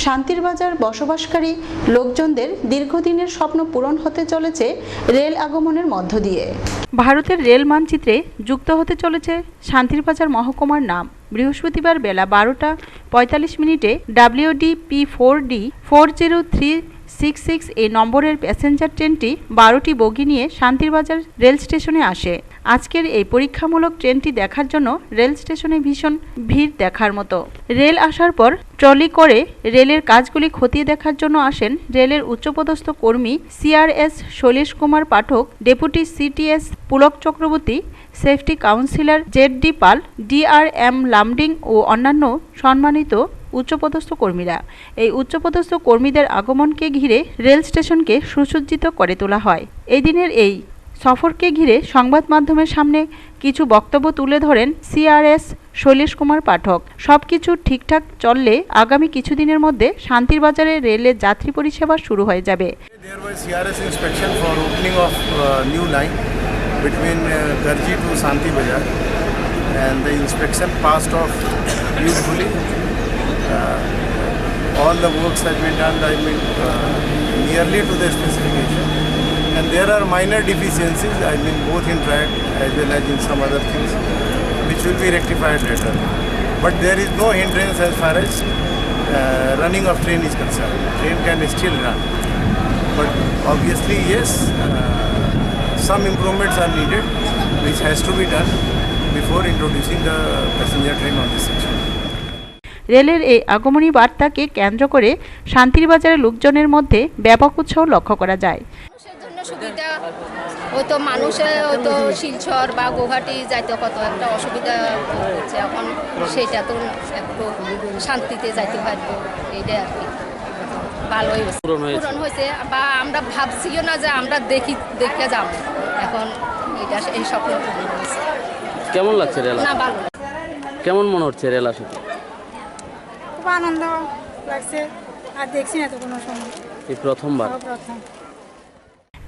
শান্তির বাজার বসবাসকারী লোকজনদের দীর্ঘদিনের স্বপ্ন পূরণ হতে চলেছে রেল আগমনের মধ্য দিয়ে। ভারতের রেল মানচিত্রে যুক্ত হতে চলেছে শান্তির বাজার মহকুমার নাম। বৃহস্পতিবার বেলা 12:45 WD P4D 40366 এই নম্বরের প্যাসেঞ্জার ট্রেনটি 12টি বগি নিয়ে শান্তির বাজার রেল স্টেশনে আসে। আজকের এই পরীক্ষামূলক ট্রেনটি দেখার জন্য রেল স্টেশনে ভীষণ ভিড় দেখার মতো। রেল আসার পর ট্রলি করে রেলের কাজগুলি খতিয়ে দেখার জন্য আসেন রেলের উচ্চপদস্থ কর্মী CRS Shailesh Kumar Pathak, deputy CTS Pulak Chakraborty, safety counsellor ZD Pal, DRM Lumding ও অন্যান্য সম্মানিত উচ্চপদস্থ কর্মীরা। এই উচ্চপদস্থ কর্মীদের আগমনকে ঘিরে রেল স্টেশনকে সুসজ্জিত করে তোলা হয়। এই দিনের এই সফরকে ঘিরে সংবাদ মাধ্যমের সামনে কিছু বক্তব্য তুলে ধরেন CRS শৈলেশ কুমার পাঠক। সবকিছু ঠিকঠাক চললে আগামী কিছুদিনের মধ্যে শান্তির বাজারে রেলের যাত্রী পরিষেবা শুরু হয়ে যাবে। CRS inspection for opening of new line between Garji to Shanti Bazar, and the inspection passed off beautifully. All the works have been done, nearly to the specification, and there are minor deficiencies, both in track as well as in some other things, which will be rectified later. But there is no hindrance as far as running of train is concerned. Train can still run, but obviously yes, some improvements are needed, which has to be done before introducing the passenger train on this section. রেলের এই আগমনী বার্তাকে কেন্দ্র করে শান্তির বাজারের লোকজনের মধ্যে ব্যাপক উৎসাহ লক্ষ্য করা যায়। মানুষের জন্য সুবিধা হয়তো, মানুষের হয়তো শিলচর বা গুয়াহাটি যাইতে কত একটা অসুবিধা হচ্ছে, এখন সেটা তো একটু শান্তিতে যাইতে পারবো, এইটা আর কি ভালোই পূরণ হয়েছে। বা আমরা ভাবছিও না যে আমরা দেখে যাব, এখন এটা এই স্বপ্ন পূরণ হয়েছে। কেমন লাগছে রেল? না, ভালো। কেমন মনে হচ্ছে রেল আসতে? খুব আনন্দ লাগছে, আর দেখছি না তো কোনো সময়, এই প্রথমবার।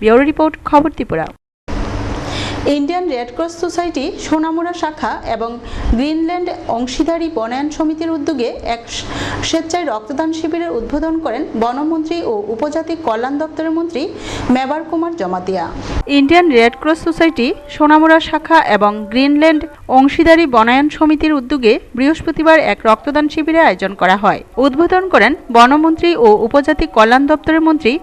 ব্যুরো রিপোর্ট, খবর Tripura. Indian Red Cross Society Sonamura শাখা এবং গ্রিনল্যান্ড অংশীদারি বনায়ন সমিতির উদ্যোগে এক স্বেচ্ছায় রক্তদান শিবিরের উদ্বোধন করেন বনমন্ত্রী ও উপজাতি কল্যাণ দপ্তরের মন্ত্রী Mebar Kumar Jamatia. Indian Red Cross Society Sonamura শাখা এবং গ্রিনল্যান্ড অংশীদারি বনায়ন সমিতির উদ্যোগে বৃহস্পতিবার এক রক্তদান শিবিরের আয়োজন করা হয়। উদ্বোধন করেন বনমন্ত্রী ও উপজাতি কল্যাণ দপ্তরের মন্ত্রী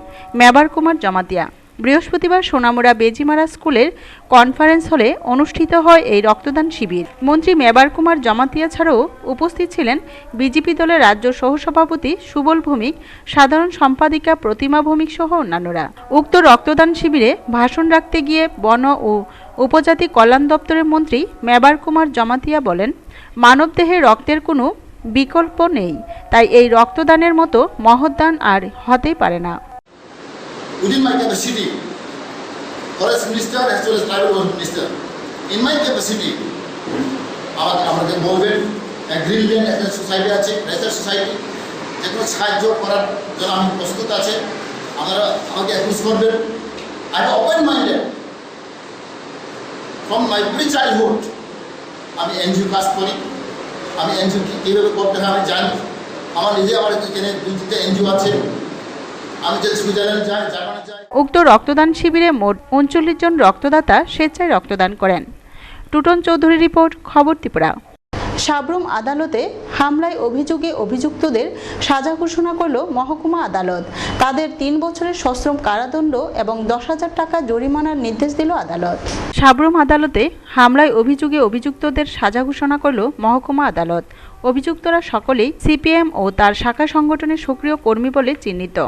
মেবার কুমার জমাতিয়া। বৃহস্পতিবার সোনামুড়া বেজিমারা স্কুলের কনফারেন্স হলে অনুষ্ঠিত হয় এই রক্তদান শিবির। মন্ত্রী মেবার কুমার জমাতিয়া ছাড়াও উপস্থিত ছিলেন বিজেপি দলের রাজ্য সহসভাপতি সুবল ভৌমিক, সাধারণ সম্পাদিকা প্রতিমা ভৌমিক সহ অন্যান্যরা। উক্ত রক্তদান শিবিরে ভাষণ রাখতে গিয়ে বন ও উপজাতি কল্যাণ দপ্তরের মন্ত্রী মেবার কুমার জমাতিয়া বলেন, মানবদেহে রক্তের কোনো বিকল্প নেই, তাই এই রক্তদানের মতো মহৎ দান আর হতেই পারে না। Within my capacity, Forest Minister as well as Tribal Minister, in my capacity, আমাদের বলবেন গ্রিনল্যান্ড একটা সোসাইটি আছে, রেসার সোসাইটি, যে কোনো সাহায্য করার জন্য আমি প্রস্তুত আছে, আপনারা আমাকে অ্যাপ্রোচ করবেন। I have open minded from my pre childhood. আমি এনজিও কাজ করি, আমি এনজিও কীভাবে করতে হয় আমি জানি। আমার নিজে আমার এখানে 2-3টা এনজিও আছে। উক্ত রক্তদান শিবিরে মোট 39 জন রক্তদাতা স্বেচ্ছায় রক্তদান করেন। টুটন চৌধুরী রিপোর্ট, খবর ত্রিপুরা। সাবরুম আদালতে হামলায় অভিযোগে অভিযুক্তদের সাজা ঘোষণা করল মহকুমা আদালত। তাদের 3 বছরের সশ্রম কারাদণ্ড এবং 10,000 টাকা জরিমানার নির্দেশ দিল আদালত। সাবরুম আদালতে হামলায় অভিযোগে অভিযুক্তদের সাজা ঘোষণা করল মহকুমা আদালত। অভিযুক্তরা সকলেই CPM ও তার শাখা সংগঠনের সক্রিয় কর্মী বলে চিহ্নিত।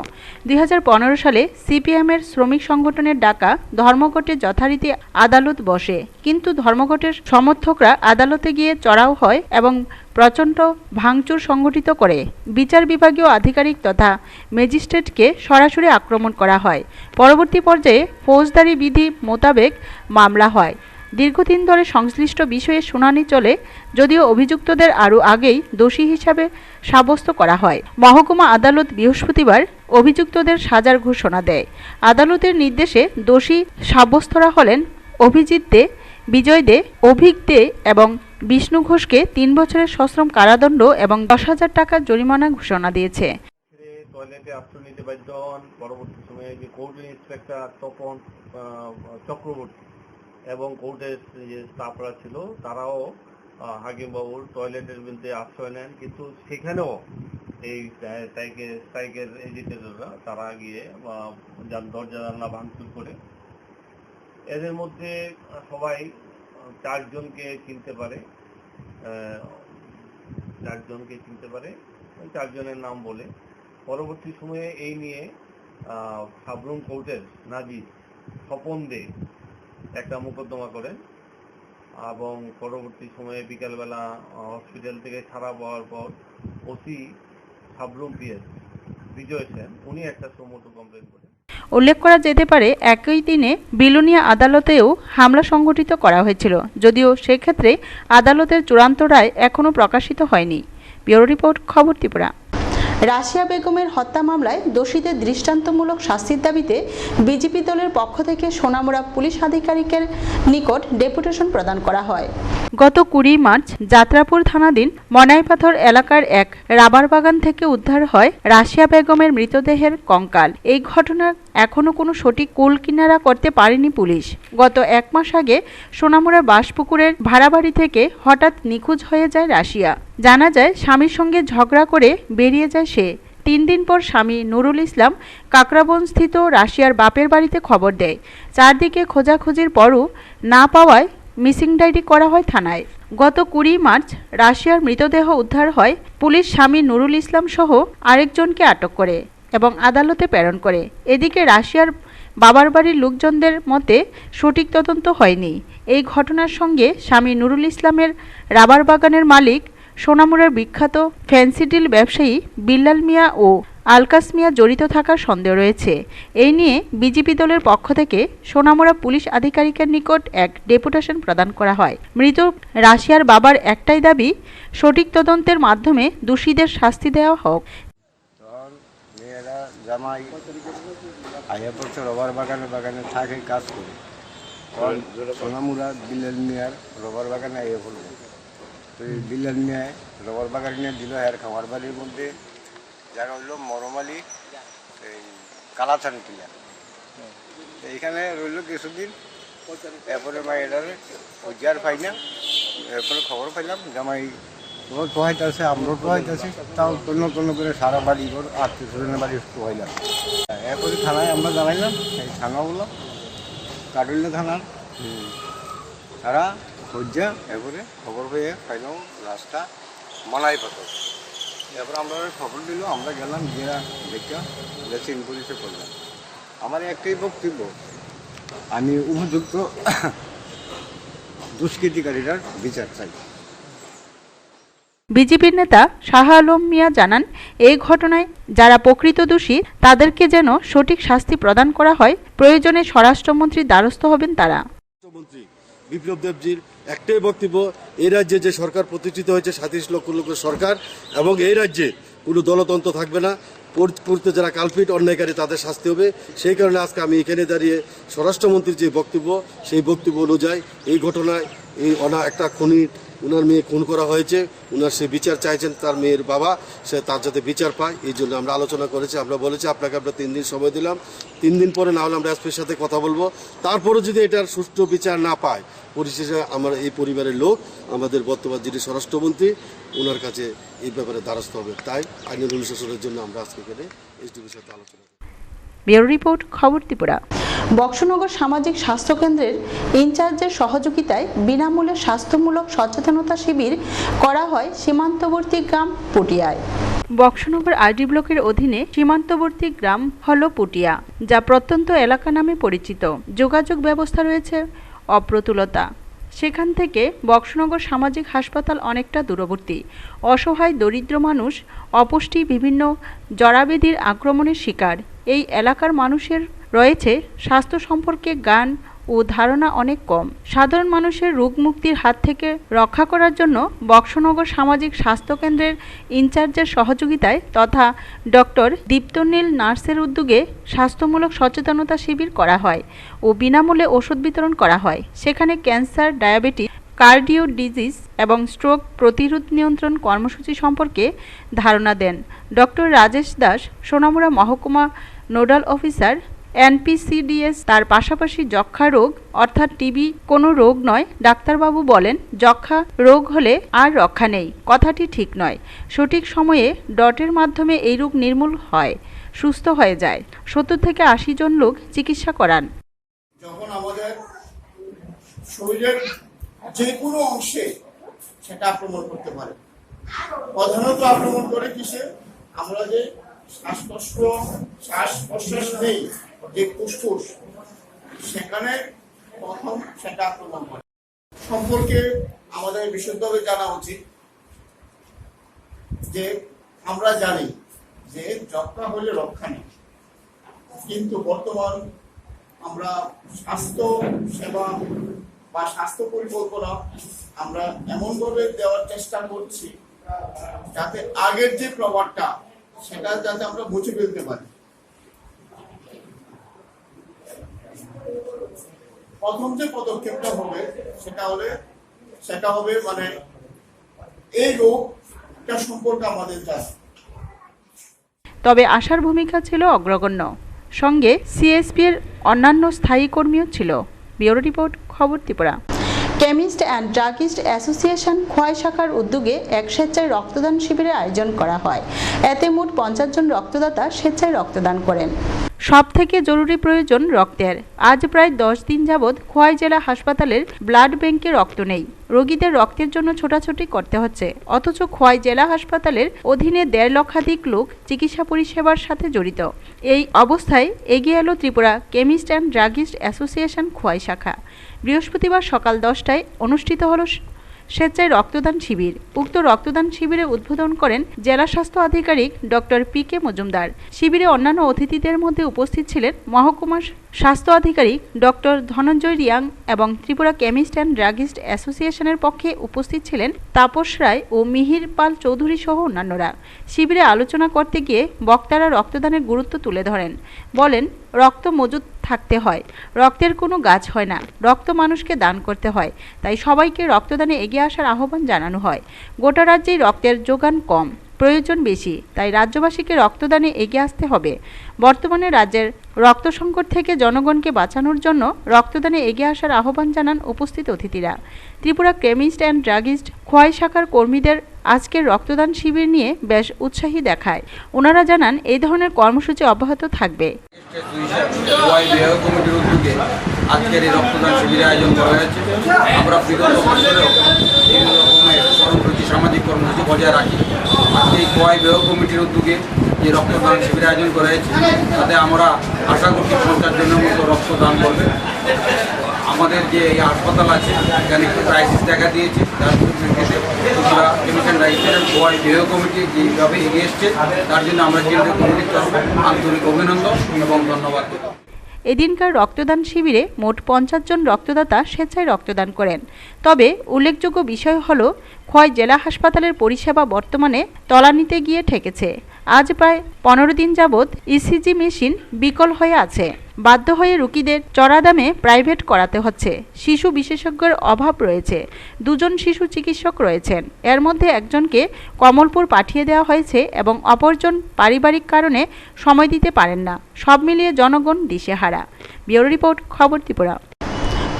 2015 সালে CPM-এর শ্রমিক সংগঠনের ডাকা ধর্মঘটে যথারীতি আদালত বসে, কিন্তু ধর্মঘটের সমর্থকরা আদালতে গিয়ে চড়াও হয় এবং প্রচণ্ড ভাঙচুর সংগঠিত করে বিচার বিভাগীয় আধিকারিক তথা ম্যাজিস্ট্রেটকে সরাসরি আক্রমণ করা হয়। পরবর্তী পর্যায়ে ফৌজদারি বিধি মোতাবেক মামলা হয়। দীর্ঘদিন ধরে সংশ্লিষ্ট বিষয়ে শুনানি চলে, যদিও অভিযুক্তদের আরও আগেই দোষী হিসাবে সাব্যস্ত করা হয়। মহকুমা আদালত বৃহস্পতিবার অভিযুক্তদের সাজার ঘোষণা দেয়। আদালতের নির্দেশে দোষী সাব্যস্তরা হলেন অভিজিৎ দে, বিজয় দে, অভিক দে এবং বিষ্ণু ঘোষকে 3 বছরের সশ্রম কারাদণ্ড এবং 10,000 টাকা জরিমানা ঘোষণা দিয়েছে। এতে আশ্রয় নিতে বাধ্য হন। পরবর্তী সময়ে যে কোর্ট ইন্সপেক্টর তপন চক্রবর্তী এবং কোর্টের যে স্টাফরা ছিল তারাও হাকিমবাবুর টয়লেটের বিরুদ্ধে আশ্রয় নেন, কিন্তু সেখানেও এই স্ট্রাইকের এজিটেটররা তারা গিয়ে দরজা জানলা ভাঙচুর করে। এদের মধ্যে সবাই চারজনকে চিনতে পারে, চারজনের নাম বলে। পরবর্তী সময়ে এই নিয়ে সাবরুম কোর্টের নাজির স্বপন দে একটা মোকদ্দমা করেন এবং পরবর্তী সময়ে বিকালবেলা হসপিটাল থেকে ছাড়া পাওয়ার পর ওসি সাবরুম পিএস বিজয় সেন উনি একটা সুমোটো কমপ্লেন করেন। উল্লেখ করা যেতে পারে একই দিনে বিলোনিয়া আদালতেও হামলা সংঘটিত করা হয়েছিল, যদিও সেক্ষেত্রে আদালতের চূড়ান্ত রায় এখনও প্রকাশিত হয়নি। ব্যুরো রিপোর্ট, খবর ত্রিপুরা। রাশিয়া বেগমের হত্যা মামলায় দোষীদের দৃষ্টান্তমূলক শাস্তির দাবিতে বিজেপি দলের পক্ষ থেকে সোনামুড়া পুলিশ আধিকারিকের নিকট ডেপুটেশন প্রদান করা হয়। গত 20 মার্চ যাত্রাপুর থানাধীন মনাইপাথর এলাকার এক রাবার বাগান থেকে উদ্ধার হয় রাশিয়া বেগমের মৃতদেহের কঙ্কাল। এই ঘটনার এখনো কোনো সঠিক কুল কিনারা করতে পারেনি পুলিশ। গত 1 মাস আগে সোনামুড়া বাসপুকুরের ভাড়াবাড়ি থেকে হঠাৎ নিখোঁজ হয়ে যায় রাশিয়া। জানা যায় স্বামীর সঙ্গে ঝগড়া করে বেরিয়ে যায় সে। 3 দিন পর স্বামী নুরুল ইসলাম কাকরাবনস্থিত রাশিয়ার বাপের বাড়িতে খবর দেয়। চারদিকে খোঁজাখুঁজির পরও না পাওয়ায় মিসিং ডায়েরি করা হয় থানায়। গত 20 মার্চ রাশিয়ার মৃতদেহ উদ্ধার হয়। পুলিশ স্বামী নুরুল ইসলাম সহ আরেকজনকে আটক করে এবং আদালতে প্রেরণ করে। এদিকে রাশিয়ার বাবার বাড়ির লোকজনদের মতে সঠিক তদন্ত হয়নি। এই ঘটনার সঙ্গে স্বামী নুরুল ইসলামের রাবার বাগানের মালিক সোনামুড়ার বিখ্যাত ফ্যান্সিডিল ব্যবসায়ী বিল্লাল মিয়া ও আলকাস মিয়া জড়িত থাকার সন্দেহ রয়েছে। এই নিয়ে বিজেপি দলের পক্ষ থেকে সোনামুড়া পুলিশ আধিকারিকের নিকট এক ডেপুটেশন প্রদান করা হয়। মৃত রাশিয়ার বাবার একটাই দাবি, সঠিক তদন্তের মাধ্যমে দোষীদের শাস্তি দেওয়া হোক। মেয়েরা জামাই আগে পড়ছে রবার বাগানে থাকে, কাজ করে। সোনামুড়া বিল্লাল মিয়ার রবার বাগানে আগে পড়লো, তো বিল্লাল মিয়ায় রবার বাগানে নিয়ে দিল আর খামার বাড়ির মধ্যে জায়গা হইল মরমালি এই কালাচান টিলা। এইখানে রইল কিছুদিন, এরপরে মায়েরারে উজ্জার পাই না, এরপরে খবর পাইলাম জামাই তোমার টোহাইতে আছে, আমরাও টোহাইতে আছি, তাও তন্ন করে সারা বাড়ি ঘর 8 জনের বাড়ি টোহাইলাম। এরপরে থানায় আমরা জানাইলাম, এই থানা বললাম কাটুলিয়া থানার তারা হজ্জা। এরপরে খবর পেয়ে পাইলাম লাশটা মনাই পাথর। এরপরে আমরা খবর দিল, আমরা গেলাম, গিয়ে দেখা চিন পুলিশে করলাম। আমার একটাই বক্তব্য, আমি উপযুক্ত দুষ্কৃতিকারীরার বিচার চাই। বিজেপির নেতা শাহ আলম মিয়া জানান, এই ঘটনায় যারা প্রকৃত দোষী তাদেরকে যেন সঠিক শাস্তি প্রদান করা হয়। প্রয়োজনে স্বরাষ্ট্রমন্ত্রীর দ্বারস্থ হবেন তারা। বিপ্লব দেবজির একটাই বক্তব্য, এই রাজ্যে যে সরকার প্রতিষ্ঠিত হয়েছে 37 লক্ষ লোকের সরকার, এবং এই রাজ্যে কোনো দলতন্ত্র থাকবে না। পূর্তে যারা কালপিট অন্যায়কারী তাদের শাস্তি হবে। সেই কারণে আজকে আমি এখানে দাঁড়িয়ে স্বরাষ্ট্রমন্ত্রীর যে বক্তব্য, সেই বক্তব্য অনুযায়ী এই ঘটনায় এই একটা খুনি, ওনার মেয়ে খুন করা হয়েছে, ওনার সে বিচার চাইছেন, তার মেয়ের বাবা, সে তার যাতে বিচার পায়, এই জন্য আমরা আলোচনা করেছি। আমরা বলেছি আপনাকে আমরা 3 দিন সময় দিলাম, 3 দিন পরে না হলে আমরা এসপির সাথে কথা বলবো। তারপরে যদি এটার সুষ্ঠু বিচার না পায়, পরিশেষে আমার এই পরিবারের লোক, আমাদের বর্তমান যিনি স্বরাষ্ট্রমন্ত্রী, ওনার কাছে এই ব্যাপারে দ্বারস্থ হবে। তাই আইনের অনুশাসনের জন্য আমরা আজকে এখানে এসডিপির সাথে আলোচনা করি। ব্যুরো রিপোর্ট, খবর ত্রিপুরা। বক্সনগর সামাজিক স্বাস্থ্য কেন্দ্রের ইনচার্জের সহযোগিতায় বিনামূল্যে স্বাস্থ্যমূলক সচেতনতা শিবির করা হয় সীমান্তবর্তী গ্রাম পুটিয়ায়। বক্সনগর আরডি ব্লকের অধীনে সীমান্তবর্তী গ্রাম হল পুটিয়া, যা প্রত্যন্ত এলাকা নামে পরিচিত। যোগাযোগ ব্যবস্থা রয়েছে অপ্রতুলতা। সেখান থেকে বক্সনগর সামাজিক হাসপাতাল অনেকটা দূরবর্তী। অসহায় দরিদ্র মানুষ অপুষ্টি, বিভিন্ন জরাবেদির আক্রমণের শিকার। এই এলাকার মানুষের রয়েছে স্বাস্থ্য সম্পর্কে জ্ঞান ও ধারণা অনেক কম। সাধারণ মানুষের রোগ মুক্তির হাত থেকে রক্ষা করার জন্য বক্সনগর সামাজিক স্বাস্থ্য কেন্দ্রের ইনচার্জের সহযোগিতায় তথা ডক্টর দীপ্তনীল নার্সের উদ্যোগে স্বাস্থ্যমূলক সচেতনতা শিবির করা হয় ও বিনামূল্যে ওষুধ বিতরণ করা হয়। সেখানে ক্যান্সার, ডায়াবেটিস, কার্ডিও ডিজিজ এবং স্ট্রোক প্রতিরোধ নিয়ন্ত্রণ কর্মসূচি সম্পর্কে ধারণা দেন। ডক্টর রাজেশ দাস, সোনামুড়া মহকুমা নোডাল অফিসার, NPCDS। তার পাশাপাশি যক্ষ্মা রোগ অর্থাৎ টিবি কোনো রোগ নয়। ডাক্তারবাবু বলেন, যক্ষ্মা রোগ হলে আর রক্ষা নেই, কথাটি ঠিক নয়। সঠিক সময়ে ডটের মাধ্যমে এই রোগ নির্মূল হয়, সুস্থ হয়ে যায়। 70 থেকে 80 জন লোক চিকিৎসা করান। যখন আমাদের শরীরের যে কোনো অংশে সেটা আক্রমণ করতে পারে, প্রধানত আক্রমণ করে কিসে? আমরা যে শ্বাস প্রশ্বাস নেই, যে ফুসফুস, সেখানে প্রথম সেটা আক্রমণ করে। সম্পর্কে আমাদের বিশুদ্ধভাবে জানা উচিত যে আমরা জানি যে যক্ষ্মা হলে রক্ষা নেই, কিন্তু বর্তমান আমরা স্বাস্থ্য সেবা বা স্বাস্থ্য পরিকল্পনা আমরা এমনভাবে দেওয়ার চেষ্টা করছি যাতে আগের যে প্রভাবটা সেটা যাতে আমরা মুছে ফেলতে পারি। প্রথম যে পদক্ষেপটা হবে সেটা হবে মানে এই রোগটা সম্পর্কে আমাদের জানা। তবে আশার ভূমিকা ছিল অগ্রগণ্য, সঙ্গে CSP এর অন্যান্য স্থায়ী কর্মীও ছিল। ব্যুরো রিপোর্ট, খবর Tripura. Chemist and druggist association Khowai শাখার উদ্যোগে এক স্বেচ্ছায় রক্তদান শিবিরের আয়োজন করা হয়। এতে মোট 50 জন রক্তদাতা স্বেচ্ছায় রক্তদান করেন। সব থেকে জরুরি প্রয়োজন রক্তের। আজ প্রায় 10 দিন যাবৎ খোয়াই জেলা হাসপাতালের ব্লাড ব্যাংকে রক্ত নেই। রোগীদের রক্তের জন্য ছোটাছুটি করতে হচ্ছে, অথচ খোয়াই জেলা হাসপাতালের অধীনে 1.5 লক্ষাধিক লোক চিকিৎসা পরিষেবার সাথে জড়িত। এই অবস্থায় এগিয়ে এলো Tripura chemist and druggist association Khowai শাখা। বৃহস্পতিবার সকাল 10টায় অনুষ্ঠিত হল স্বেচ্ছায় রক্তদান শিবির। উক্ত রক্তদান শিবিরে উদ্বোধন করেন জেলা স্বাস্থ্য আধিকারিক ডক্টর PK মজুমদার। শিবিরে অন্যান্য অতিথিদের মধ্যে উপস্থিত ছিলেন মহকুমা স্বাস্থ্য আধিকারিক ডক্টর ধনঞ্জয় রিয়াং এবং ত্রিপুরা কেমিস্ট অ্যান্ড ড্রাগিস্ট অ্যাসোসিয়েশনের পক্ষে উপস্থিত ছিলেন তাপস রায় ও মিহির পাল চৌধুরী সহ অন্যান্যরা। শিবিরে আলোচনা করতে গিয়ে বক্তারা রক্তদানের গুরুত্ব তুলে ধরেন। বলেন, রক্ত মজুদ থাকতে হয়, রক্তের কোনো গাছ হয় না, রক্ত মানুষকে দান করতে হয়। তাই সবাইকে রক্তদানে এগিয়ে আসার আহ্বান জানানো হয়। গোটা রাজ্যেই রক্তের যোগান কম, প্রয়োজন বেশি, তাই রাজ্যবাসীকে রক্তদানে এগিয়ে আসতে হবে। বর্তমানে রাজ্যের রক্ত সংকট থেকে জনগণকে বাঁচানোর জন্য রক্তদানে এগিয়ে আসার আহ্বান জানান উপস্থিত অতিথিরা। Tripura chemist and druggist Khowai শাখার কর্মীদের আজকের রক্তদান শিবির নিয়ে বেশ উৎসাহী দেখায়। ওনারা জানান, এই ধরনের কর্মসূচি অব্যাহত থাকবে। কমিটির উদ্যোগে আজকের এই রক্তদান শিবিরের আয়োজন করা হয়েছে। আমরা বিগত বছরেও বিভিন্ন রকমের কর্মসূচি, সামাজিক কর্মসূচি বজায় রাখি। আজকে এই খোয়াই বিভাগ কমিটির উদ্যোগে যে রক্তদান শিবিরের আয়োজন করা হয়েছে, তাতে আমরা আশা করছি 50 জনের মতো রক্তদান করবে। আমাদের যে এই হাসপাতাল আছে, এখানে একটু ক্রাইসিস দেখা দিয়েছে, তার পরিপ্রেক্ষিতে Tripura chemist and druggist Khowai বিভাগ কমিটি যেভাবে এগিয়ে এসছে, তার জন্য আমরা কেন্দ্রীয় কমিটির তরফে আন্তরিক অভিনন্দন এবং ধন্যবাদ দেব। এদিনকার রক্তদান শিবিরে মোট 50 জন রক্তদাতা স্বেচ্ছায় রক্তদান করেন। তবে উল্লেখযোগ্য বিষয় হল, খোয়াই জেলা হাসপাতালের পরিষেবা বর্তমানে তলানিতে গিয়ে ঠেকেছে। আজ প্রায় 15 দিন যাবৎ ECG মেশিন বিকল হয়ে আছে। বাধ্য হয়ে রোগীদের চড়া দামে প্রাইভেট করাতে হচ্ছে। শিশু বিশেষজ্ঞের অভাব রয়েছে। 2 জন শিশু চিকিৎসক রয়েছেন। এর মধ্যে একজনকে কমলপুর পাঠিয়ে দেওয়া হয়েছে এবং অপরজন পারিবারিক কারণে সময় দিতে পারেন না। সব মিলিয়ে জনগণ দিশেহারা। ব্যুরো রিপোর্ট, খবর ত্রিপুরা।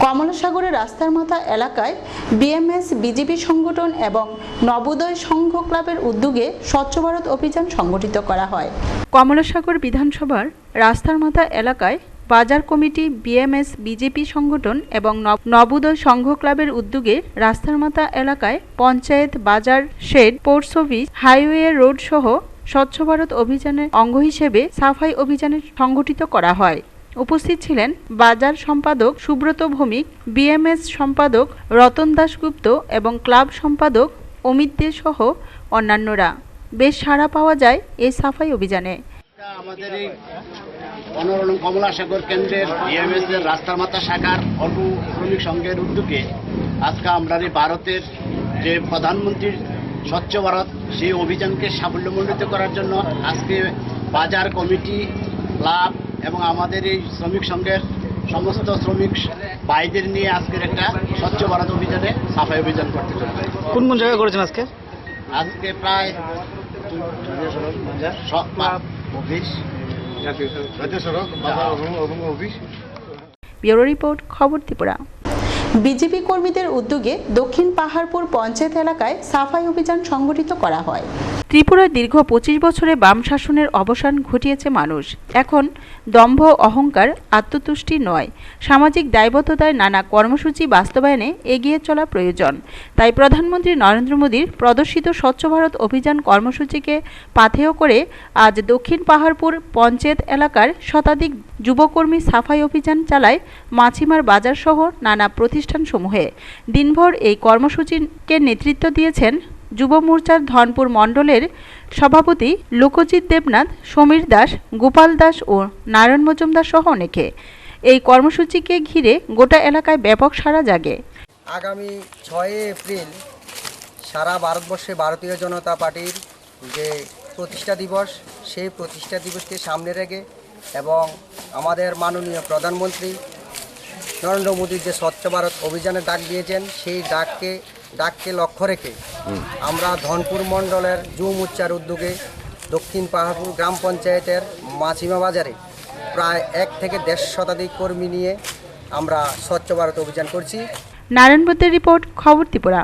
কমলাসাগরের রাস্তার মাথা এলাকায় BMS বিজেপি সংগঠন এবং নবোদয় সংঘ ক্লাবের উদ্যোগে স্বচ্ছ ভারত অভিযান সংগঠিত করা হয়। কমলাসাগর বিধানসভার রাস্তার মাথা এলাকায় বাজার কমিটি, BMS বিজেপি সংগঠন এবং নবোদয় সংঘ ক্লাবের উদ্যোগে রাস্তার মাথা এলাকায় পঞ্চায়েত, বাজার, shed, post office, highway road সহ স্বচ্ছ ভারত অভিযানের অঙ্গ হিসেবে সাফাই অভিযান সংগঠিত করা হয়। উপস্থিত ছিলেন বাজার সম্পাদক সুব্রত ভৌমিক, BMS সম্পাদক রতন দাশগুপ্ত এবং ক্লাব সম্পাদক অমিত দে সহ অন্যান্যরা। বেশ সাড়া পাওয়া যায় এই সাফাই অভিযানে। আমাদের এই 15 নং কমলাসাগর কেন্দ্রের BMS এর রাস্তার মাথা শাখার অটো শ্রমিক সংঘের উদ্যোগে আজকে আমরা এই ভারতের যে প্রধানমন্ত্রীর স্বচ্ছ ভারত সেই অভিযানকে সাফল্যমণ্ডিত করার জন্য আজকে বাজার কমিটি, ক্লাব এবং আমাদের এই শ্রমিক সংঘের সমস্ত শ্রমিক ভাইদের নিয়ে আজকের একটা স্বচ্ছ ভারত অভিযানে সাফাই অভিযান করতে চলবে। কোন কোন জায়গায় করেছেন আজকে? আজকে প্রায় অফিস, জাতীয় সড়ক, বাজার এবং অফিস। ব্যুরো রিপোর্ট, খবর ত্রিপুরা। বিজেপি কর্মীদের উদ্যোগে দক্ষিণ পাহাড়পুর পঞ্চায়েত এলাকায় সাফাই অভিযান সংগঠিত করা হয়। ত্রিপুরার দীর্ঘ 25 বছরে বাম শাসনের অবসান ঘটিয়েছে মানুষ। এখন দম্ভ, অহংকার, আত্মতুষ্টি নয়, সামাজিক দায়বদ্ধতায় নানা কর্মসূচি বাস্তবায়নে এগিয়ে চলা প্রয়োজন। তাই প্রধানমন্ত্রী নরেন্দ্র মোদীর প্রদর্শিত স্বচ্ছ ভারত অভিযান কর্মসূচিকে পাথেয় করে আজ দক্ষিণ পাহাড়পুর পঞ্চায়েত এলাকার শতাধিক যুবকর্মী সাফাই অভিযান চালায় মাছিমার বাজার সহ নানা প্রতিষ্ঠানসমূহে। দিনভর এই কর্মসূচিকে নেতৃত্ব দিয়েছেন যুব মোর্চার ধনপুর মণ্ডলের সভাপতি লোকজিৎ দেবনাথ, সমীর দাস, গোপাল দাস ও নারায়ণ মজুমদার সহ অনেকে। এই কর্মসূচিকে ঘিরে গোটা এলাকায় ব্যাপক সাড়া জাগে। আগামী 6 এপ্রিল সারা ভারতবর্ষে ভারতীয় জনতা পার্টির যে প্রতিষ্ঠা দিবস, সেই প্রতিষ্ঠা দিবসকে সামনে রেখে এবং আমাদের মাননীয় প্রধানমন্ত্রী নরেন্দ্র মোদীর যে স্বচ্ছ ভারত অভিযানে ডাক দিয়েছেন, সেই ডাককে লক্ষ্য রেখে আমরা ধনপুর মণ্ডলের যুব মোর্চার উদ্যোগে দক্ষিণ পাহাড়পুর গ্রাম পঞ্চায়েতের মাছিমা বাজারে প্রায় 1 থেকে 1.5 শতাধিক কর্মী নিয়ে আমরা স্বচ্ছ ভারত অভিযান করছি। নারায়ণ বুদ্ধের রিপোর্ট, খবর ত্রিপুরা।